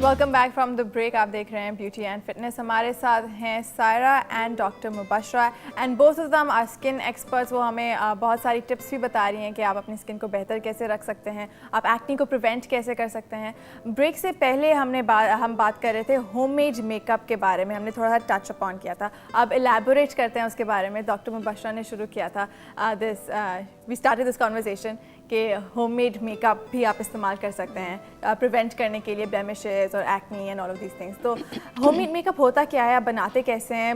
Welcome back from the break. आप देख रहे हैं ब्यूटी एंड फिटनेस। हमारे साथ हैं Saira and doctor Mubashra and both of them are skin experts. वो हमें बहुत सारी टिप्स भी बता रही हैं कि आप अपनी स्किन को बेहतर कैसे रख सकते हैं, आप एक्ने को प्रिवेंट कैसे कर सकते हैं। ब्रेक से पहले हम बात कर रहे थे होममेड मेकअप के बारे में, हमने थोड़ा सा टच अपॉन किया था। अब एलैबोरेट करते हैं उसके बारे में। डॉक्टर मुबशरा ने शुरू किया था वी स्टार्टेड दिस कॉन्वर्सेशन कि होममेड मेकअप भी आप इस्तेमाल कर सकते हैं प्रिवेंट करने के लिए ब्लेमिशेस और acne and all of these things. तो होममेड मेकअप होता क्या है, आप बनाते कैसे हैं?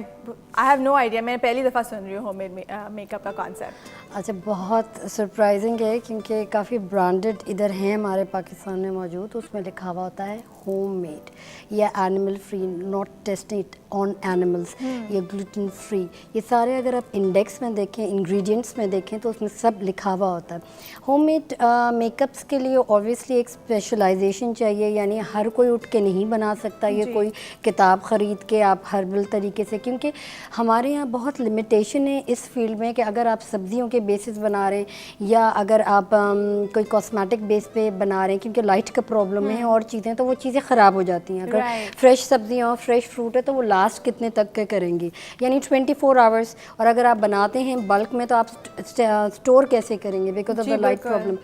आई हैव नो आइडिया, मैंने पहली दफ़ा सुन रही हूँ होममेड मेकअप का कॉन्सेप्ट। अच्छा, बहुत सरप्राइजिंग है क्योंकि काफ़ी ब्रांडेड इधर हैं हमारे पाकिस्तान में मौजूद, उसमें लिखा हुआ होता है होममेड या animal free, not tested on animals, या ग्लूटेन फ्री। ये सारे अगर आप इंडेक्स में देखें, इंग्रेडिएंट्स में देखें तो उसमें सब लिखा हुआ होता है। होममेड मेकअप्स के लिए ऑब्वियसली एक स्पेशलाइजेशन चाहिए, यानी हर कोई उठ के नहीं बना सकता ये कोई किताब ख़रीद के आप हर्बल तरीके से, क्योंकि हमारे यहाँ बहुत लिमिटेशन है इस फील्ड में कि अगर आप सब्जियों के बेसिस बना रहे हैं या अगर आप कोई कॉस्मेटिक बेस पे बना रहे हैं, क्योंकि लाइट का प्रॉब्लम है और चीज़ें, तो वो चीज़ें ख़राब हो जाती हैं। अगर फ्रेश सब्जियाँ और फ्रेश फ्रूट है तो वो लास्ट कितने तक के करेंगी, यानी 24 आवर्स। और अगर आप बनाते हैं बल्क में तो आप स्टोर कैसे करेंगे because of the light problem.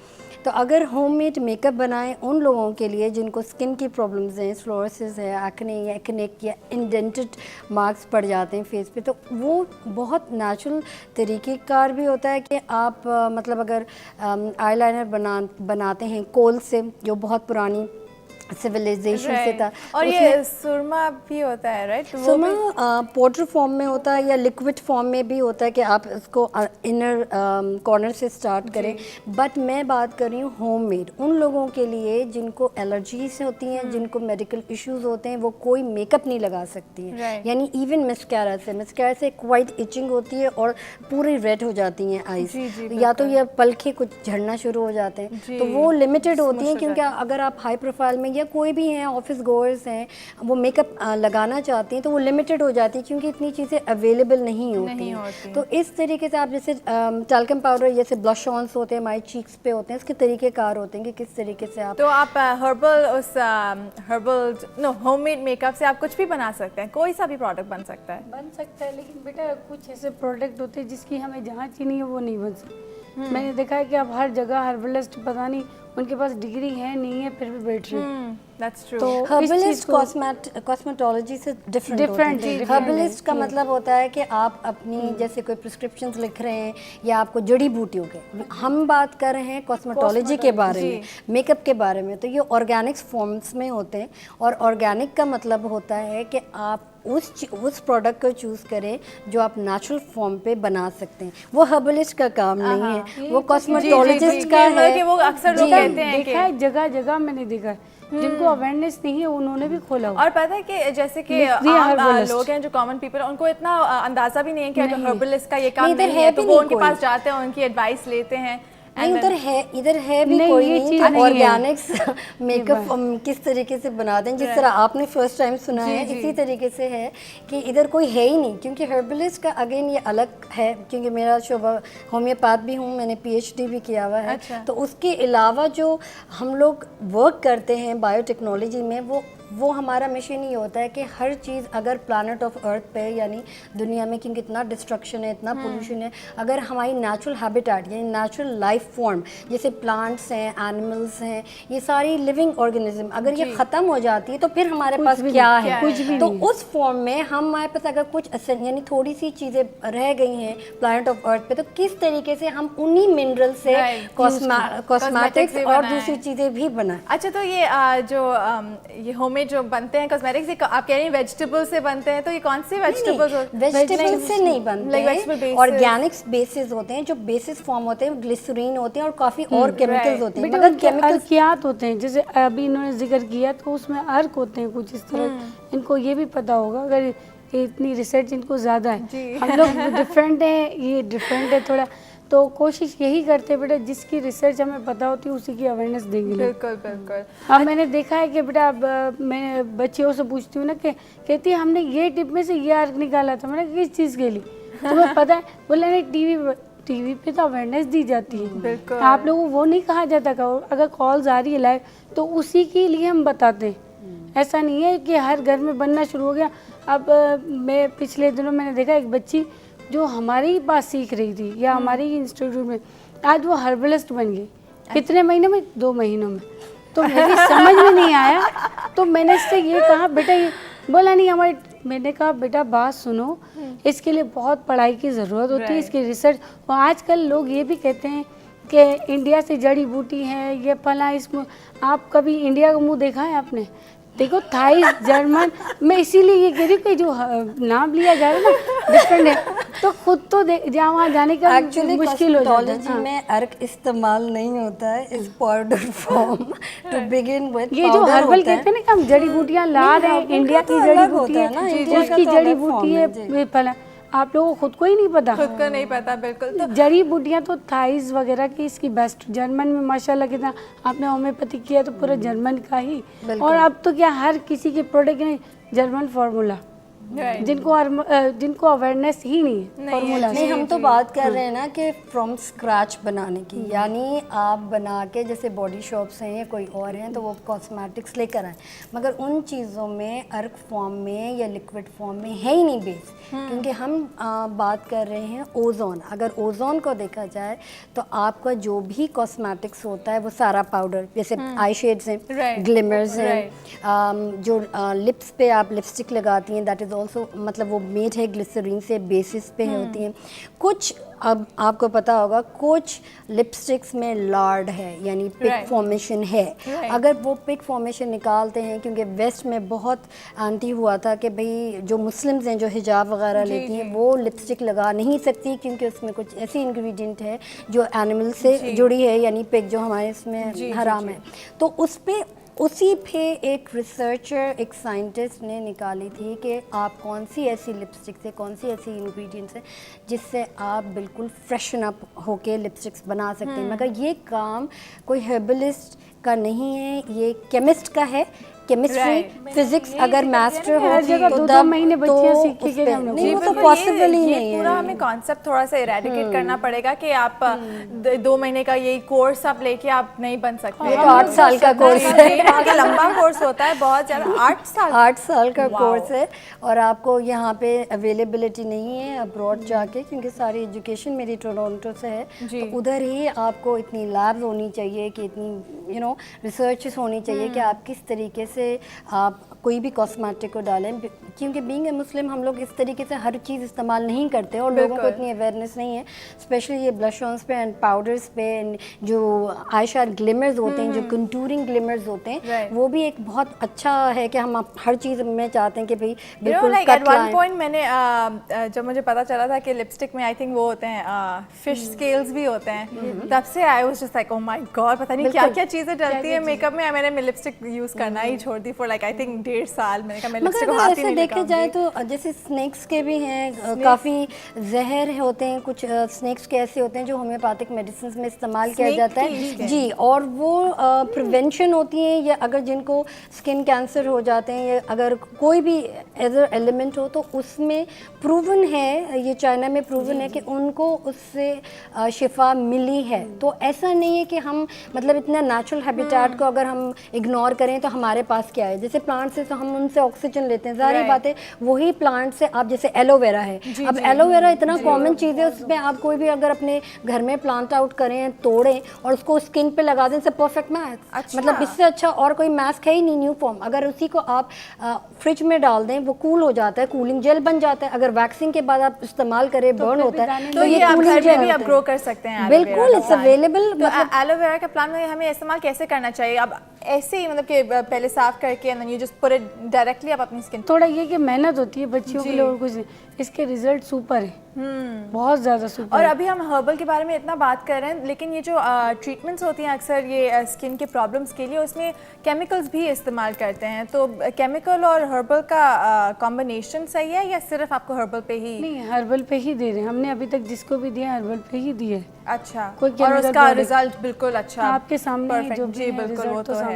तो अगर होममेड मेकअप बनाएं उन लोगों के लिए जिनको स्किन की प्रॉब्लम्स हैं, फ्लोरोसिस है, एक्ने या एक्नेक या इंडेंटेड मार्क्स पड़ जाते हैं फेस पे, तो वो बहुत नेचुरल तरीक़ेकार भी होता है कि आप मतलब अगर आईलाइनर बनाते हैं कोल से, जो बहुत पुरानी सिविलाइजेशन से था, और ये सुरमा भी होता है, राइट? सुरमा पाउडर फॉर्म में होता है या लिक्विड फॉर्म में भी होता है कि आप इसको इनर कॉर्नर से स्टार्ट करें। बट मैं बात कर रही हूँ होममेड उन लोगों के लिए जिनको एलर्जीज होती हैं, जिनको मेडिकल इश्यूज होते हैं, वो कोई मेकअप नहीं लगा सकती हैं। यानी इवन मस्कारा से क्वाइट इचिंग होती है और पूरी रेड हो जाती हैं आईज, या तो ये पलके कुछ झड़ना शुरू हो जाते हैं, तो वो लिमिटेड होती हैं। क्योंकि अगर आप हाई प्रोफाइल में कोई भी हैं, ऑफिस गोअर्स हैं, वो मेकअप लगाना चाहती हैं तो वो लिमिटेड हो जाती है क्योंकि इतनी चीज़ें अवेलेबल नहीं होती। तो इस तरीके से आप जैसे टैल्कम पाउडर, जैसे ब्लश ऑन्स होते हैं हमारी चीक्स पे होते हैं, इसके तरीक़ेकार होते हैं कि किस तरीके से आप, तो आप होममेड मेकअप से आप कुछ भी बना सकते हैं, कोई सा भी प्रोडक्ट बन सकता है। लेकिन बेटा कुछ ऐसे प्रोडक्ट होते हैं जिसकी हमें जांच ही नहीं है, वो नहीं बन सकते। मैंने देखा है कि अब हर जगह हर्बलिस्ट पता नहीं उनके पास डिग्री है नहीं है फिर भी बैठ रहे हैं। That's true. तो हर्बलिस्ट कॉस्मेटोलॉजी से डिफरेंट है। हर्बलिस्ट का मतलब होता है कि आप अपनी जैसे कोई प्रिस्क्रिप्शंस लिख रहे हैं या आपको जड़ी बूटियों के, हम बात कर रहे हैं कॉस्मेटोलॉजी के बारे में, मेकअप के बारे में, तो ये ऑर्गेनिक्स फॉर्म्स में होते हैं। और ऑर्गेनिक का मतलब होता है कि आप उस प्रोडक्ट को चूज़ करें जो आप नेचुरल फॉर्म पे बना सकते हैं। वो हर्बलिस्ट का काम नहीं है, वो कॉस्मेटोलॉजिस्ट का है। कि वो अक्सर लोग कहते हैं देखा है जगह जगह मैंने देखा है जिनको अवेयरनेस नहीं है उन्होंने भी खोला हुआ। और पता है कि जैसे कि लोग हैं जो कॉमन पीपल, उनको इतना अंदाजा भी नहीं है कि अगर हर्बलिस्ट का ये काम नहीं है तो वो उनके पास जाते हैं, उनकी एडवाइस लेते हैं। नहीं, इधर है भी कोई नहीं। ऑर्गेनिक्स मेकअप किस तरीके से बनाते हैं, जिस तरह आपने फर्स्ट टाइम सुना है, इसी तरीके से है कि इधर कोई है ही नहीं। क्योंकि हर्बलिस्ट का अगेन ये अलग है, क्योंकि मेरा शोभा होम्योपैथ भी हूँ, मैंने PhD भी किया हुआ है। तो उसके अलावा जो हम लोग वर्क करते हैं बायोटेक्नोलॉजी में, वो हमारा मिशन ही होता है कि हर चीज़ अगर प्लैनेट ऑफ अर्थ पे, यानी दुनिया में, क्योंकि इतना डिस्ट्रक्शन है, इतना पोल्यूशन है, अगर हमारी नेचुरल हैबिटेट यानी नेचुरल लाइफ फॉर्म जैसे प्लांट्स हैं, एनिमल्स हैं, ये सारी लिविंग ऑर्गेनिज्म अगर ये ख़त्म हो जाती है तो फिर हमारे पास क्या है? कुछ भी तो नहीं। उस फॉर्म में हमारे पास अगर कुछ यानी थोड़ी सी चीज़ें रह गई हैं प्लैनेट ऑफ अर्थ पे, तो किस तरीके से हम उन्हीं मिनरल से कॉस्मेटिक्स और दूसरी चीज़ें भी बनाएं। अच्छा, तो ये होममेड जो बनते हैं कॉस्मेटिक्स, आप कह रही हैं वेजिटेबल से बनते हैं, तो ये कौन सी वेजिटेबल्स? वेजिटेबल से नहीं बनते हैं, ऑर्गेनिक्स बेसिस होते हैं। जो बेसिस फॉर्म होते हैं ग्लिसरीन होते हैं और काफी और केमिकल्स होते हैं, मगर केमिकल्स अर्कियात होते हैं। जैसे अभी इन्होंने जिक्र किया तो उसमें अर्क होते हैं कुछ इस तरह, इनको ये भी पता होगा, अगर इतनी रिसर्च इनको ज्यादा है। हम लोग डिफरेंट है, ये डिफरेंट है थोड़ा, तो कोशिश यही करते हैं बेटा जिसकी रिसर्च हमें पता होती है उसी की अवेयरनेस देंगे। बिल्कुल बिल्कुल। हाँ, मैंने देखा है कि बेटा मैं बच्चियों से पूछती हूँ ना कि कहती है हमने ये टिप में से ये अर्क निकाला था। मैंने किस चीज़ के लिए तुम्हें पता है? बोला नहीं, टीवी पे तो अवेयरनेस दी जाती है, आप लोगों को वो नहीं कहा जाता। अगर कॉल्स आ रही है लाइव तो उसी के लिए हम बताते हैं ऐसा नहीं है कि हर घर में बनना शुरू हो गया। अब मैं पिछले दिनों मैंने देखा एक बच्ची जो हमारे ही पास सीख रही थी या हमारे ही इंस्टीट्यूट में, आज वो हर्बलिस्ट बन गई। कितने महीनों में? 2 महीनों में। तो मेरी समझ में नहीं आया, तो मैंने इससे ये कहा बेटा, ये बोला नहीं हमारे, मैंने कहा बेटा बात सुनो, इसके लिए बहुत पढ़ाई की ज़रूरत होती है, इसकी रिसर्च। और आजकल लोग ये भी कहते हैं कि इंडिया से जड़ी बूटी है, ये फला, इसमें आप कभी इंडिया का मुंह देखा है आपने? देखो थाई, जर्मन, मैं इसीलिए ये कह रही हूँ कि जो नाम लिया जा रहा है ना डिफरेंट है, तो खुद तो जहाँ वहाँ जाने का मुश्किल हो जाता है। में अर्क इस्तेमाल नहीं होता है इस powder form to begin with. ये जो हर्बल कहते हैं ना कि हम जड़ी बूटियाँ ला रहे हैं, इंडिया की जड़ी बूटी है, उसकी जड़ी बूटी है फला, आप लोगों को खुद को ही नहीं पता, खुद को नहीं पता। बिल्कुल, तो जड़ी बूटियाँ तो थाइज वगैरह की इसकी बेस्ट। जर्मन में माशाल्लाह कितना आपने होम्योपैथी किया तो पूरा जर्मन का ही, और अब तो क्या हर किसी के प्रोडक्ट में जर्मन फार्मूला, जिनको अवेयरनेस ही नहीं है फार्मूला। नहीं, हम तो बात कर रहे हैं ना कि फ्रॉम स्क्रैच बनाने की, यानी आप बना के, जैसे बॉडी शॉप्स हैं या कोई और हैं तो वो कॉस्मेटिक्स लेकर आए, मगर उन चीज़ों में अर्क फॉर्म में या लिक्विड फॉर्म में है ही नहीं बेस। क्योंकि हम बात कर रहे हैं ओजोन। अगर ओजोन को देखा जाए तो आपका जो भी कॉस्मेटिक्स होता है वो सारा पाउडर, जैसे आई शेड्स हैं, ग्लिमर्स हैं, जो लिप्स पे आप लिपस्टिक लगाती हैं, दैट इज़ ऑल्सो, मतलब वो मेड है ग्लिसरीन से, बेसिस पे होती हैं कुछ। अब आपको पता होगा कुछ लिपस्टिक्स में लार्ड है, यानी पिक फॉर्मेशन है। अगर वो पिक फॉर्मेशन निकालते हैं, क्योंकि वेस्ट में बहुत एंटी हुआ था कि भाई जो मुस्लिम्स हैं जो हिजाब वगैरह लेती हैं वो लिपस्टिक लगा नहीं सकती, क्योंकि उसमें कुछ ऐसी इंग्रेडिएंट है जो एनिमल से जुड़ी है, यानी पिक जो हमारे इसमें हराम है। तो उसी पे एक रिसर्चर, एक साइंटिस्ट ने निकाली थी कि आप कौन सी ऐसी लिपस्टिक से, कौन सी ऐसी इंग्रेडिएंट्स है जिससे आप बिल्कुल फ्रेशन अप होके लिपस्टिक्स बना सकते हैं। मगर ये काम कोई हर्बलिस्ट का नहीं है, ये केमिस्ट का है। केमिस्ट्री, फिजिक्स अगर मास्टर हो तो 2 महीने बच्चियां सीखेंगे हम लोग। नहीं, वो तो पॉसिबल ही नहीं है। पूरा हमें कॉन्सेप्ट थोड़ा सा इरेडिकेट करना पड़ेगा कि आप 2 महीने का यही कोर्स आप लेके आप नहीं बन सकते। ये तो 8 साल का कोर्स है, आगे लंबा कोर्स होता है, बहुत ज़्यादा। 8 साल का कोर्स है, और आपको यहाँ पे अवेलेबिलिटी नहीं है अब्रॉड जाके, क्योंकि सारी एजुकेशन मेरी टोरंटो से है, तो उधर ही आपको इतनी लैब्स होनी चाहिए कि इतनी रिसर्चेस होनी चाहिए कि आप किस तरीके से आप कोई भी कॉस्मेटिक को डालें। क्योंकि बीइंग ए मुस्लिम हम लोग इस तरीके से हर चीज़ इस्तेमाल नहीं करते और लोगों को इतनी अवेयरनेस नहीं है, स्पेशली ये ब्लश ऑन्स पे एंड पाउडर्स पे, जो आई शैड ग्लिमर्स होते हैं, जो कंटूरिंग ग्लिमर्स होते हैं, वो भी एक बहुत अच्छा है कि हम हर चीज़ में चाहते हैं कि भाई बिल्कुल एट वन पॉइंट मैंने जब मुझे पता चला था कि लिपस्टिक में आई थिंक वो होते हैं फिश स्केल्स भी होते हैं, तब से I was just like oh my God, पता नहीं क्या क्या चीज़ें डलती है मेकअप में। मैंने लिपस्टिक यूज़ करना ही छोड़ दी फॉर लाइक आई थिंक 1.5 साल। मैंने कहा मैं लिपस्टिक को हाथ ही नहीं देखे जाए तो जैसे स्नेक्स के भी हैं, काफ़ी जहर होते हैं, कुछ स्नेक्स के ऐसे होते हैं जो होम्योपैथिक मेडिसिन में इस्तेमाल किया जाता है जी, और वो प्रिवेंशन होती है, या अगर जिनको स्किन कैंसर हो जाते हैं या अगर कोई भी अदर एलिमेंट हो तो उसमें प्रूवन है, ये चाइना में प्रूवन है कि उनको उससे शिफा मिली है। तो ऐसा नहीं है कि हम मतलब इतना नेचुरल हैबिटेट को अगर हम इग्नोर करें तो हमारे पास क्या है। जैसे प्लांट से तो हम उनसे ऑक्सीजन लेते हैं, ज़ाहिर बात है वही प्लांट से आप, जैसे एलोवेरा है, अब एलोवेरा इतना कॉमन चीज़ है, उसमें आप कोई भी अगर अपने घर में प्लांट आउट करें, तोड़ें और उसको स्किन पे लगा दें, परफेक्ट मास्क। मतलब इससे अच्छा और कोई मास्क है ही नहीं न्यू फॉर्म। अगर उसी को आप फ्रिज में डाल दें वो कूल हो जाता है, कूलिंग जेल बन जाता है। अगर वैक्सिंग के बाद आप इस्तेमाल करें बर्न होता है तो ये कूलिंग जेल भी आप ग्रो कर सकते हैं। बिल्कुल इट्स अवेलेबल। मतलब एलोवेरा का प्लांट में हमें इस्तेमाल कैसे करना चाहिए? अब ऐसे ही मतलब कि पहले साफ करके and you just put it directly आप अपनी स्किन। थोड़ा ये कि मेहनत होती है बच्चियों के लिए और कुछ नहीं, इसके रिजल्ट सुपर है, बहुत ज़्यादा सुपर। और अभी हम हर्बल के बारे में इतना बात कर रहे हैं, लेकिन ये जो ट्रीटमेंट्स होती हैं अक्सर ये स्किन के प्रॉब्लम्स के लिए, उसमें केमिकल्स भी इस्तेमाल करते हैं। तो केमिकल और हर्बल का कॉम्बिनेशन सही है या सिर्फ आपको हर्बल पे ही? नहीं, हर्बल पे ही दे रहे हैं हमने अभी तक, जिसको भी दिया हर्बल पे ही दिए। अच्छा, और उसका रिजल्ट बिल्कुल अच्छा आपके सामने जो जी बिल्कुल वो तो है।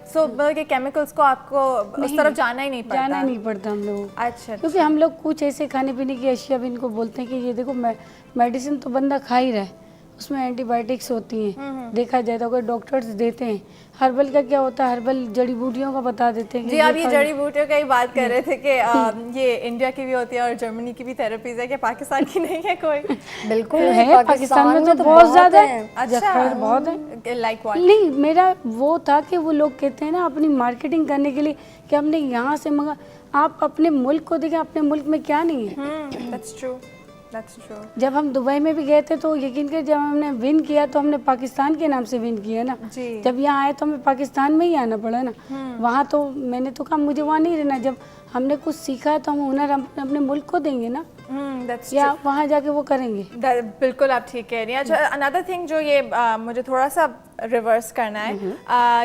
सो के केमिकल्स को आपको उस तरफ जाना ही नहीं पड़ता हम लोग। अच्छा, क्योंकि हम लोग कुछ ऐसे खाने पीने की अशिया भी इनको बोलते हैं कि ये देखो मेडिसिन तो बंदा खा ही रहा है उसमें एंटीबायोटिक्स होती हैं, देखा जाए तो अगर डॉक्टर्स देते हैं। हर्बल का क्या होता है, हर्बल जड़ी बूटियों का बता देते हैं कि जी, आप ये जड़ी बूटियों का ही बात कर रहे थे कि ये इंडिया की भी होती है और जर्मनी की भी थेरेपीज है, कि पाकिस्तान की नहीं है कोई? बिल्कुल है, पाकिस्तान में तो बहुत ज़्यादा है। अच्छा, बहुत है। Like what? नहीं, मेरा वो था कि वो लोग कहते हैं ना अपनी मार्केटिंग करने के लिए कि हमने यहाँ से मंगा। आप अपने मुल्क को देखें, अपने मुल्क में क्या नहीं है। That's true, that's true. जब हम दुबई में भी गए थे तो यकीन कर, जब हमने विन किया तो हमने पाकिस्तान के नाम से विन किया ना। जी। जब यहाँ आए तो हमें पाकिस्तान में ही आना पड़ा ना। वहाँ तो मैंने तो कहा मुझे वहाँ नहीं रहना। जब हमने कुछ सीखा है तो हम हुनर अपने मुल्क को देंगे ना, दैट्स या वहाँ जाके वो करेंगे। बिल्कुल आप ठीक कह रही हैं। अच्छा, अनदर थिंग जो ये मुझे थोड़ा सा रिवर्स करना है,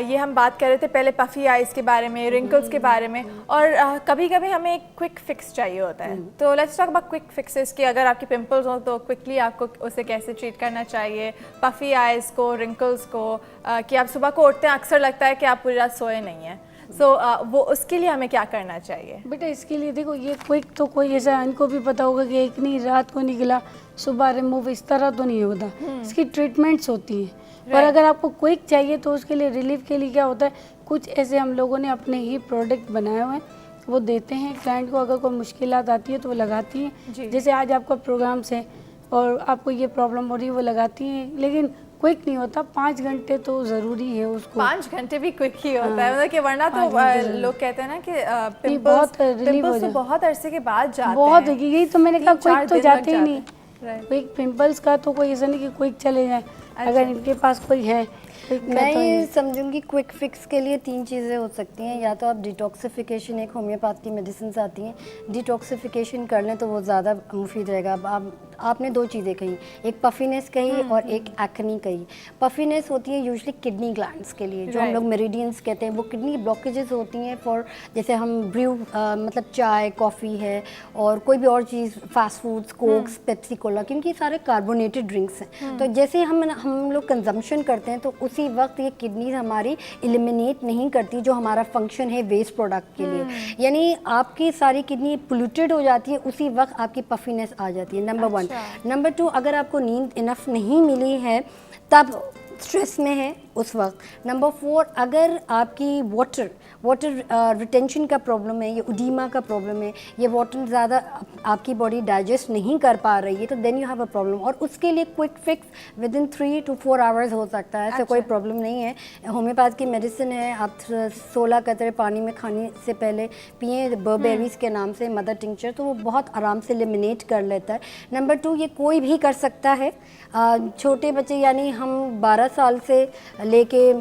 ये हम बात कर रहे थे पहले पफी आइज के बारे में, रिंकल्स के बारे में, और कभी कभी हमें एक क्विक फिक्स चाहिए होता है। तो let's talk about quick fixes कि अगर आपके पिंपल्स हो तो क्विकली आपको उसे कैसे ट्रीट करना चाहिए, पफी आइज को, रिंकल्स को, कि आप सुबह को उठते हैं अक्सर लगता है कि आप पूरी रात सोए नहीं हैं, सो वो उसके लिए हमें क्या करना चाहिए? बेटा इसके लिए देखो, ये क्विक तो कोई ऐसा, इनको भी पता होगा कि एक नहीं रात को निकला सुबह रिमूव, इस तरह तो नहीं होता। इसकी ट्रीटमेंट्स होती हैं। और अगर आपको क्विक चाहिए तो उसके लिए रिलीफ के लिए क्या होता है, कुछ ऐसे हम लोगों ने अपने ही प्रोडक्ट बनाए हुए हैं, वो देते हैं क्लाइंट को। अगर कोई मुश्किलात आती है तो वो लगाती हैं। जैसे आज आपका प्रोग्राम्स है और आपको ये प्रॉब्लम हो रही है, वो लगाती हैं। लेकिन क्विक नहीं होता, 5 घंटे तो ज़रूरी है उसको। 5 घंटे भी क्विक ही होता है, मतलब कि वरना तो लोग कहते हैं ना कि बहुत रिलीफ हो तो बहुत अरसे के बाद जाते बहुत हैं। यही तो मैंने कहा, क्विक तो जाते ही नहीं। Right. क्विक पिंपल्स का तो कोई ऐसा नहीं कि क्विक चले जाए। अगर इनके पास कोई है मैं ये समझूंगी क्विक फिक्स के लिए 3 चीज़ें हो सकती हैं। या तो आप डिटॉक्सिफिकेशन, एक होम्योपैथ की मेडिसिन आती हैं, डिटॉक्सिफिकेशन कर लें तो वो ज़्यादा मुफीद रहेगा। अब आपने 2 चीज़ें कही, एक पफीनेस कही और एक एक्नी कही। पफीनेस होती है यूजुअली किडनी ग्लैंड्स के लिए, जो हम लोग मेरिडियंस कहते हैं। वो किडनी ब्लॉकेजेस होती हैं फॉर, जैसे हम ब्रू मतलब चाय, कॉफ़ी है और कोई भी और चीज़, fast foods, cokes, Pepsi cola, क्योंकि ये सारे कार्बोनेटेड ड्रिंक्स हैं। तो जैसे हम लोग कंजम्पशन करते हैं तो उसी वक्त ये किडनी हमारी एलिमिनेट नहीं करती जो हमारा फंक्शन है वेस्ट प्रोडक्ट के लिए। यानी आपकी सारी किडनी पोल्यूटेड हो जाती है, उसी वक्त आपकी पफीनेस आ जाती है। नंबर 1। नंबर 2, अगर आपको नींद इनफ नहीं मिली है तब स्ट्रेस में है उस वक्त। नंबर 4, अगर आपकी वाटर रिटेंशन का प्रॉब्लम है, ये उडीमा का प्रॉब्लम है, ये वाटर ज़्यादा आपकी बॉडी डाइजेस्ट नहीं कर पा रही है, तो then you have a problem. और उसके लिए quick fix within 3 to 4 hours हो सकता है, ऐसा कोई प्रॉब्लम नहीं है। होम्योपैथ की मेडिसिन है, आप 16 कतरे पानी में खाने से पहले पिए, बर्बेरीज के नाम से, मदर टिंचर, तो वो बहुत आराम से एलिमिनेट कर लेता है। नंबर 2, ये कोई भी कर सकता है, छोटे बच्चे यानी हम 12 साल से लेके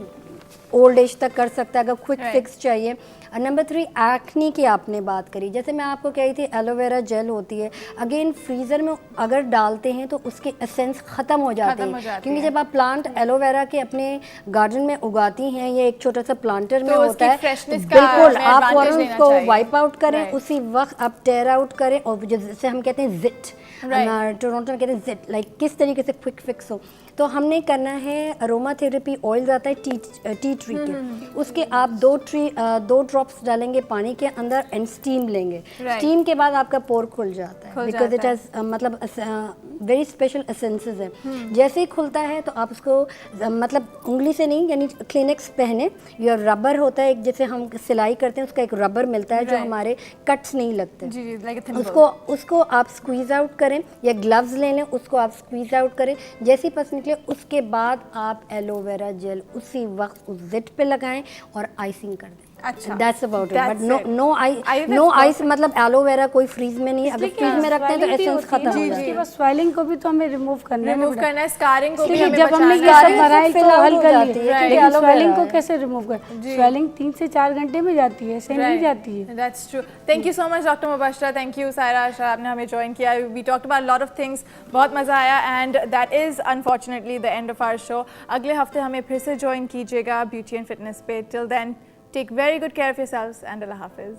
ओल्ड एज तक कर सकता है अगर क्विक फिक्स चाहिए। नंबर 3, एक्नी की आपने बात करी, जैसे मैं आपको कही थी एलोवेरा जेल होती है, अगेन फ्रीज़र में अगर डालते हैं तो उसकी एसेंस ख़त्म हो जाती है, क्योंकि जब आप प्लांट एलोवेरा के अपने गार्डन में उगाती हैं, ये एक छोटा सा प्लांटर में होता है, तो बिल्कुल आप फ़ौरन उसको वाइप आउट करें, उसी वक्त आप टेयर आउट करें, और जैसे हम कहते हैं जिट, टोरंटो में कहते हैं जिट, लाइक किस तरीके से क्विक फिक्स हो। तो हमने करना है, अरोमा थेरेपी ऑयल आता है टी ट्री के, उसके आप 2 ड्रॉप्स डालेंगे पानी के अंदर एंड स्टीम लेंगे। स्टीम के बाद आपका पोर खुल जाता है, बिकॉज इट हैज मतलब वेरी स्पेशल एसेंसेस है। जैसे ही खुलता है तो आप उसको मतलब उंगली से नहीं, यानी क्लिनिक्स पहने, या रबर होता है एक, जैसे हम सिलाई करते हैं उसका एक रबर मिलता है जो हमारे कट्स नहीं लगते, उसको आप स्क्वीज आउट करें, या ग्लव्स ले लें, उसको आप स्क्वीज आउट करें, जैसे ही पस निकले उसके बाद आप एलोवेरा जेल उसी वक्त उस जिट पे लगाएं और आइसिंग कर दें। अच्छा, that's about it, but no ice मतलब एलोवेरा कोई फ्रीज में नहीं, अगर फ्रीज में रखते हैं तो एसेंस खत्म हो जाती है। बस स्वेलिंग को भी तो हमें रिमूव करना है, स्कारिंग को भी हमें जब हमने ये सब मराइल तो हल कर लिया, लेकिन स्वेलिंग को कैसे रिमूव कर? स्वेलिंग 3 से 4 घंटे में जाती है, ऐसे नहीं जाती है। That's true. Thank you so much doctor Mubashra, thank you Saira Asha, आपने हमें ज्वाइन किया। We talked about a lot of things, बहुत मज़ा आया, and that is unfortunately the end of our show. अगले हफ्ते हमें फिर से ज्वाइन कीजिएगा ब्यूटी एंड फिटनेस पे। Till then, take very good care of yourselves and Allah Hafiz.